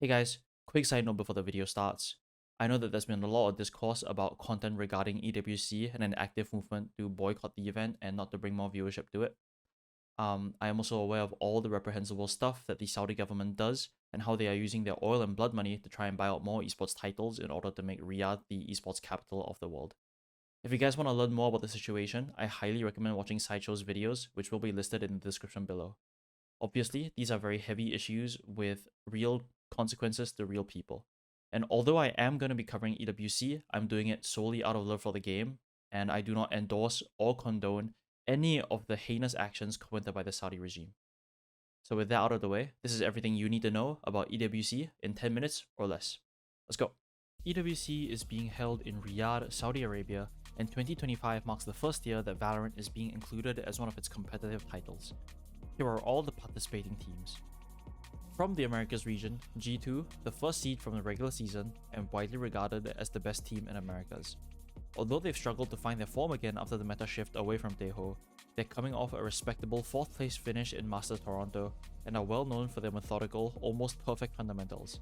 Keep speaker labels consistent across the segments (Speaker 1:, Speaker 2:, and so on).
Speaker 1: Hey guys, quick side note before the video starts. I know that there's been a lot of discourse about content regarding EWC and an active movement to boycott the event and not to bring more viewership to it. I am also aware of all the reprehensible stuff that the Saudi government does and how they are using their oil and blood money to try and buy out more esports titles in order to make Riyadh the esports capital of the world. If you guys want to learn more about the situation, I highly recommend watching Sideshow's videos, which will be listed in the description below. Obviously, these are very heavy issues with real consequences to real people. And although I am going to be covering EWC, I'm doing it solely out of love for the game, and I do not endorse or condone any of the heinous actions committed by the Saudi regime. So with that out of the way, this is everything you need to know about EWC in 10 minutes or less. Let's go. EWC is being held in Riyadh, Saudi Arabia, and 2025 marks the first year that Valorant is being included as one of its competitive titles. Here are all the participating teams. From the Americas region, G2, the first seed from the regular season and widely regarded as the best team in Americas. Although they've struggled to find their form again after the meta shift away from Tejo, they're coming off a respectable 4th place finish in Masters Toronto and are well known for their methodical, almost perfect fundamentals.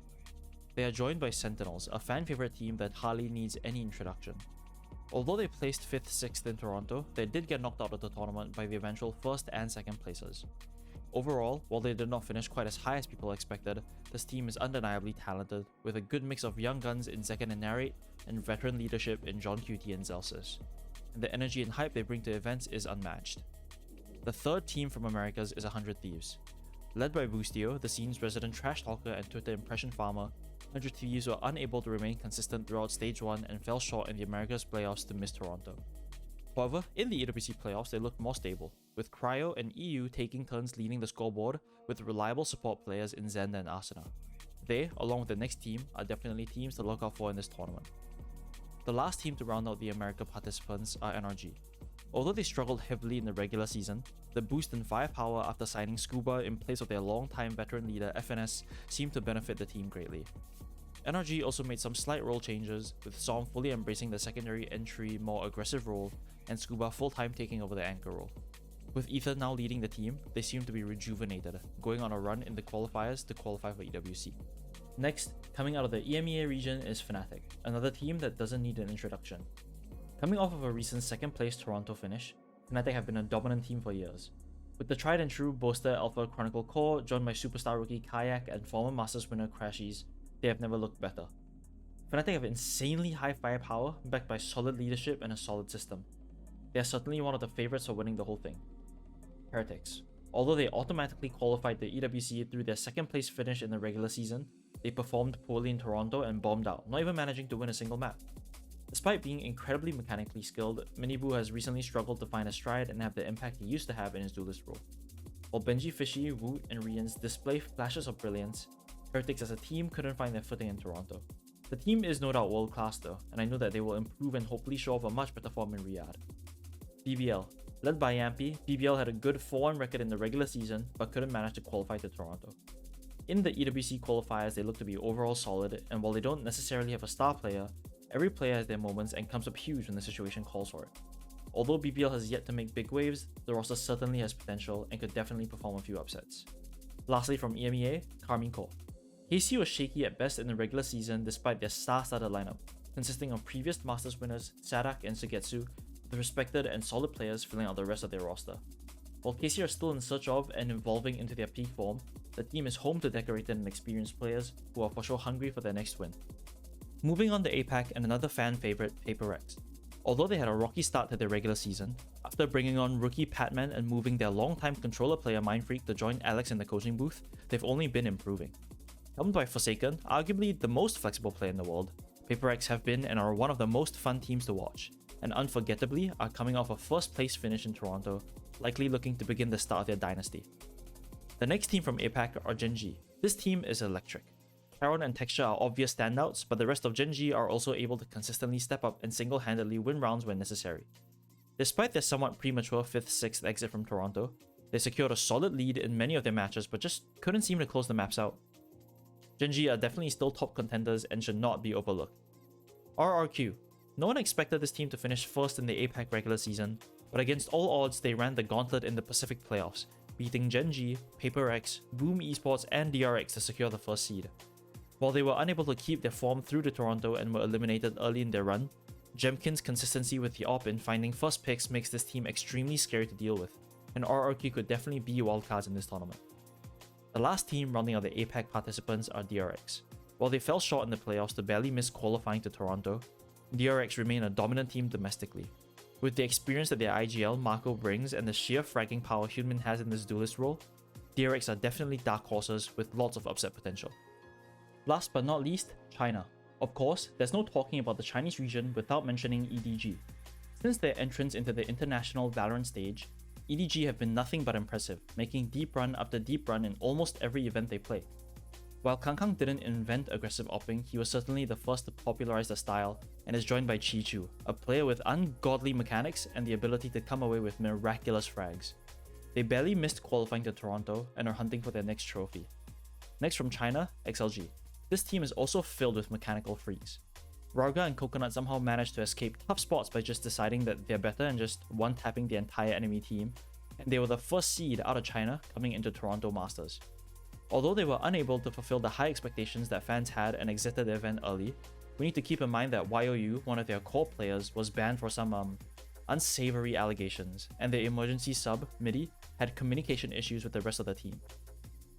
Speaker 1: They are joined by Sentinels, a fan favorite team that hardly needs any introduction. Although they placed 5th, 6th in Toronto, they did get knocked out of the tournament by the eventual 1st and 2nd places. Overall, while they did not finish quite as high as people expected, this team is undeniably talented, with a good mix of young guns in Zekan and Narrate, and veteran leadership in John Cutie and Zelsis. And the energy and hype they bring to events is unmatched. The third team from Americas is 100 Thieves. Led by Boostio, the scene's resident trash talker and Twitter impression farmer, 100 Thieves were unable to remain consistent throughout Stage 1 and fell short in the Americas playoffs to miss Toronto. However, in the EWC playoffs, they looked more stable, with Cryo and EU taking turns leading the scoreboard with reliable support players in Zenda and Asuna. They, along with the next team, are definitely teams to look out for in this tournament. The last team to round out the America participants are NRG. Although they struggled heavily in the regular season, the boost in firepower after signing Scuba in place of their longtime veteran leader FNS seemed to benefit the team greatly. NRG also made some slight role changes, with Som fully embracing the secondary entry more aggressive role and Scuba full-time taking over the anchor role. With Ethan now leading the team, they seem to be rejuvenated, going on a run in the qualifiers to qualify for EWC. Next, coming out of the EMEA region is Fnatic, another team that doesn't need an introduction. Coming off of a recent 2nd place Toronto finish, Fnatic have been a dominant team for years. With the tried and true Boaster Alpha Chronicle core joined by superstar rookie Kayak and former Masters winner Crashies, they have never looked better. Fnatic have insanely high firepower, backed by solid leadership and a solid system. They are certainly one of the favorites for winning the whole thing. Heretics. Although they automatically qualified the EWC through their 2nd place finish in the regular season, they performed poorly in Toronto and bombed out, not even managing to win a single map. Despite being incredibly mechanically skilled, Miniboo has recently struggled to find a stride and have the impact he used to have in his duelist role. While Benji, Fishy, Woot, and Rians display flashes of brilliance, Heretics as a team couldn't find their footing in Toronto. The team is no doubt world class though, and I know that they will improve and hopefully show off a much better form in Riyadh. BBL. Led by Yampy, BBL had a good 4-1 record in the regular season, but couldn't manage to qualify to Toronto. In the EWC qualifiers, they look to be overall solid, and while they don't necessarily have a star player, every player has their moments and comes up huge when the situation calls for it. Although BBL has yet to make big waves, the roster certainly has potential and could definitely perform a few upsets. Lastly from EMEA, Karmine Corp. KC was shaky at best in the regular season despite their star-studded lineup, consisting of previous Masters winners Sadak and Sugetsu, with respected and solid players filling out the rest of their roster. While KC are still in search of and evolving into their peak form, the team is home to decorated and experienced players who are for sure hungry for their next win. Moving on to APAC and another fan favorite, Paper Rex. Although they had a rocky start to their regular season, after bringing on rookie Patman and moving their longtime controller player Mindfreak to join Alex in the coaching booth, they've only been improving. Helmed by Forsaken, arguably the most flexible player in the world, Paper X have been and are one of the most fun teams to watch, and unforgettably are coming off a 1st place finish in Toronto, likely looking to begin the start of their dynasty. The next team from APAC are Gen G. This team is electric. Charon and Texture are obvious standouts, but the rest of Gen G are also able to consistently step up and single-handedly win rounds when necessary. Despite their somewhat premature 5th, 6th exit from Toronto, they secured a solid lead in many of their matches but just couldn't seem to close the maps out. Gen G are definitely still top contenders and should not be overlooked. RRQ. No one expected this team to finish 1st in the APAC regular season, but against all odds they ran the gauntlet in the Pacific playoffs, beating Gen G, Paper X, Boom Esports and DRX to secure the 1st seed. While they were unable to keep their form through to Toronto and were eliminated early in their run, Jemkin's consistency with the AWP in finding first picks makes this team extremely scary to deal with, and RRQ could definitely be wildcards in this tournament. The last team rounding out the APAC participants are DRX. While they fell short in the playoffs to barely miss qualifying to Toronto, DRX remain a dominant team domestically. With the experience that their IGL Marco brings and the sheer fragging power Human has in this duelist role, DRX are definitely dark horses with lots of upset potential. Last but not least, China. Of course, there's no talking about the Chinese region without mentioning EDG. Since their entrance into the international Valorant stage, EDG have been nothing but impressive, making deep run after deep run in almost every event they play. While Kangkang didn't invent aggressive opping, he was certainly the first to popularize the style and is joined by Chi-Chu, a player with ungodly mechanics and the ability to come away with miraculous frags. They barely missed qualifying to Toronto and are hunting for their next trophy. Next from China, XLG. This team is also filled with mechanical freaks. Rarga and Coconut somehow managed to escape tough spots by just deciding that they're better and just one-tapping the entire enemy team, and they were the first seed out of China coming into Toronto Masters. Although they were unable to fulfill the high expectations that fans had and exited the event early, we need to keep in mind that YOU, one of their core players, was banned for some unsavory allegations, and their emergency sub, MIDI, had communication issues with the rest of the team.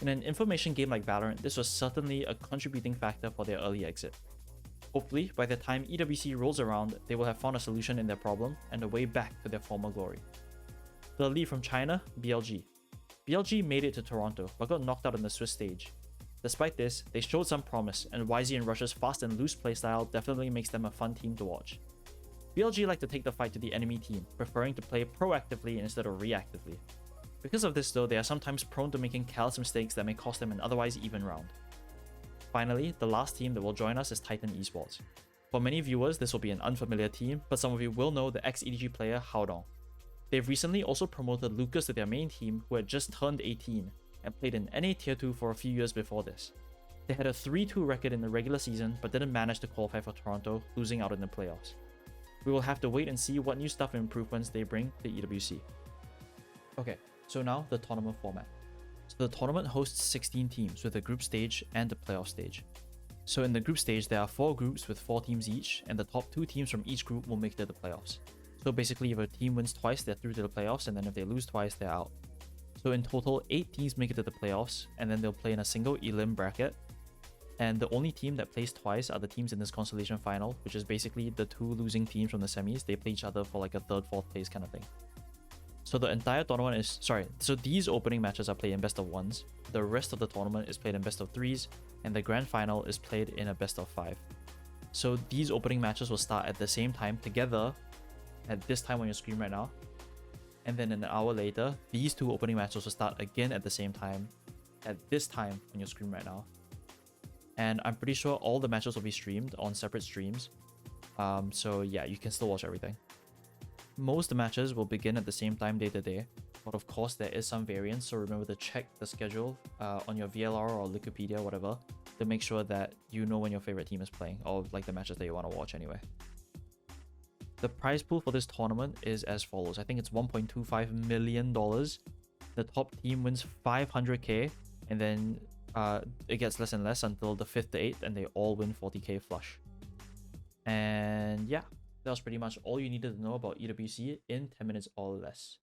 Speaker 1: In an information game like Valorant, this was certainly a contributing factor for their early exit. Hopefully, by the time EWC rolls around, they will have found a solution in their problem and a way back to their former glory. Thirdly, from China, BLG. BLG made it to Toronto, but got knocked out in the Swiss stage. Despite this, they showed some promise, and YZ and Rush's fast and loose playstyle definitely makes them a fun team to watch. BLG like to take the fight to the enemy team, preferring to play proactively instead of reactively. Because of this though, they are sometimes prone to making careless mistakes that may cost them an otherwise even round. Finally, the last team that will join us is Titan Esports. For many viewers, this will be an unfamiliar team, but some of you will know the ex-EDG player Haodong. They've recently also promoted Lucas to their main team, who had just turned 18 and played in NA Tier 2 for a few years before this. They had a 3-2 record in the regular season but didn't manage to qualify for Toronto, losing out in the playoffs. We will have to wait and see what new stuff and improvements they bring to EWC. Okay, so now the tournament format. So the tournament hosts 16 teams with a group stage and a playoff stage. So in the group stage, there are 4 groups with 4 teams each, and the top 2 teams from each group will make it to the playoffs. So basically, if a team wins twice, they're through to the playoffs, and then if they lose twice, they're out. So in total, 8 teams make it to the playoffs, and then they'll play in a single elim bracket. And the only team that plays twice are the teams in this consolation final, which is basically the 2 losing teams from the semis. They play each other for like a 3rd, 4th place kind of thing. So the entire tournament is, so these opening matches are played in best of 1s, the rest of the tournament is played in best of 3s, and the grand final is played in a best of 5. So these opening matches will start at the same time together at this time on your screen right now, and then an hour later, these 2 opening matches will start again at the same time at this time on your screen right now. And I'm pretty sure all the matches will be streamed on separate streams, so yeah, you can still watch everything. Most matches will begin at the same time day to day, but of course there is some variance, so remember to check the schedule on your VLR or Wikipedia, whatever, to make sure that you know when your favorite team is playing, or like the matches that you want to watch anyway. The prize pool for this tournament is as follows. I think it's $1.25 million. The top team wins 500k, and then it gets less and less until the 5th to 8th, and they all win 40k flush. And yeah, that was pretty much all you needed to know about EWC in 10 minutes or less.